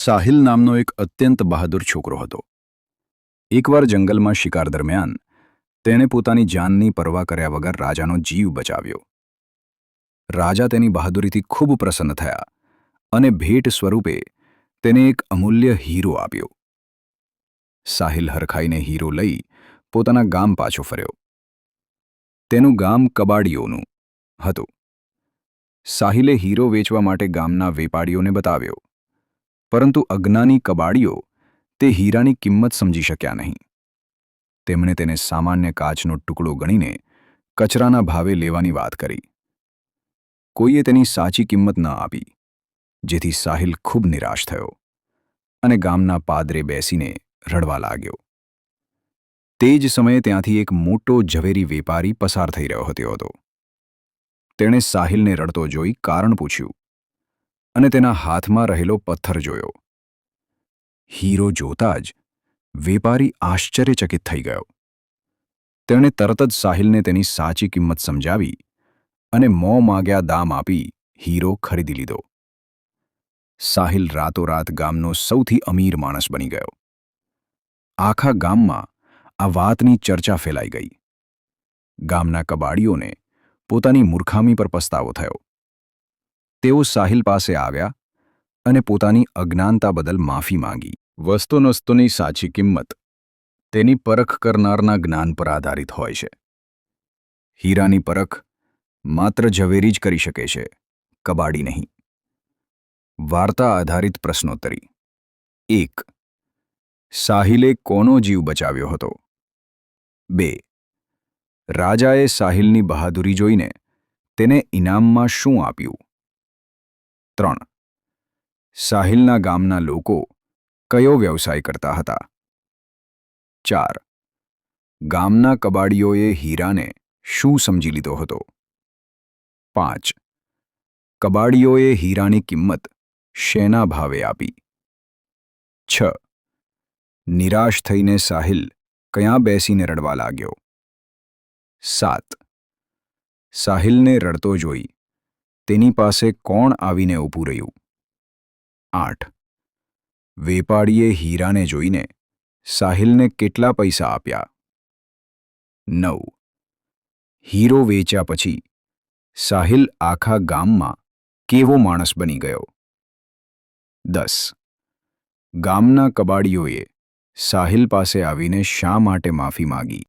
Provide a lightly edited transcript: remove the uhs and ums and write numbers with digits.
સાહિલ નામનો એક અત્યંત બહાદુર છોકરો હતો. એકવાર જંગલમાં શિકાર દરમિયાન તેણે પોતાની જાનની પરવા કર્યા વગર રાજાનો જીવ બચાવ્યો. રાજા તેની બહાદુરીથી ખૂબ પ્રસન્ન થયા અને ભેટ સ્વરૂપે તેને એક અમૂલ્ય હીરો આપ્યો. સાહિલ હરખાઈને હીરો લઈ પોતાના ગામ પાછો ફર્યો. તેનું ગામ કબાડીઓનું હતું. સાહિલે હીરો વેચવા માટે ગામના વેપારીઓને બતાવ્યો, પરંતુ અજ્ઞાની કબાડીઓ તે હીરાની કિંમત સમજી શક્યા નહીં. તેમણે તેને સામાન્ય કાચનો ટુકડો ગણીને કચરાના ભાવે લેવાની વાત કરી. કોઈએ તેની સાચી કિંમત ન આપી, જેથી સાહિલ ખૂબ નિરાશ થયો અને ગામના પાદરે બેસીને રડવા લાગ્યો. તે જ સમયે ત્યાંથી એક મોટો ઝવેરી વેપારી પસાર થઈ રહ્યો હતો. તેણે સાહિલને રડતો જોઈ કારણ પૂછ્યું અને તેના હાથમાં રહેલો પથ્થર જોયો. હીરો જોતા જ વેપારી આશ્ચર્યચકિત થઈ ગયો. તેણે તરત જ સાહિલને તેની સાચી કિંમત સમજાવી અને મોં માગ્યા દામ આપી હીરો ખરીદી લીધો. સાહિલ રાતોરાત ગામનો સૌથી અમીર માણસ બની ગયો. આખા ગામમાં આ વાતની ચર્ચા ફેલાઈ ગઈ. ગામના કબાડીઓને પોતાની મૂર્ખામી પર પસ્તાવો થયો. તેઓ સાહિલ પાસે આવ્યા અને પોતાની અજ્ઞાનતા બદલ માફી માંગી. વસ્તુની સાચી કિંમત તેની પરખ કરનારના જ્ઞાન પર આધારિત હોય છે. હીરાની પરખ માત્ર ઝવેરી જ કરી શકે છે, કબાડી નહીં. વાર્તા આધારિત પ્રશ્નોત્તરી. 1. સાહિલે કોનો જીવ બચાવ્યો હતો? 2. રાજાએ સાહિલની બહાદુરી જોઈને તેને ઇનામમાં શું આપ્યું? 3. સાહિલના ગામના લોકો કયો વ્યવસાય કરતા હતા? 4. ગામના કબાડીઓએ હીરાને શું સમજી લીધો હતો? 5. કબાડીઓએ હીરાની કિંમત શેના ભાવે આપી? 6. નિરાશ થઈને સાહિલ ક્યાં બેસીને રડવા લાગ્યો? 7. સાહિલને રડતો જોઈ તેની પાસે કોણ આવીને ઊભું રહ્યું? 8. વેપારીએ હીરાને જોઈને સાહિલને કેટલા પૈસા આપ્યા? 9. હીરો વેચ્યા પછી સાહિલ આખા ગામમાં કેવો માણસ બની ગયો? 10. ગામના કબાડીઓએ સાહિલ પાસે આવીને શા માટે માફી માગી?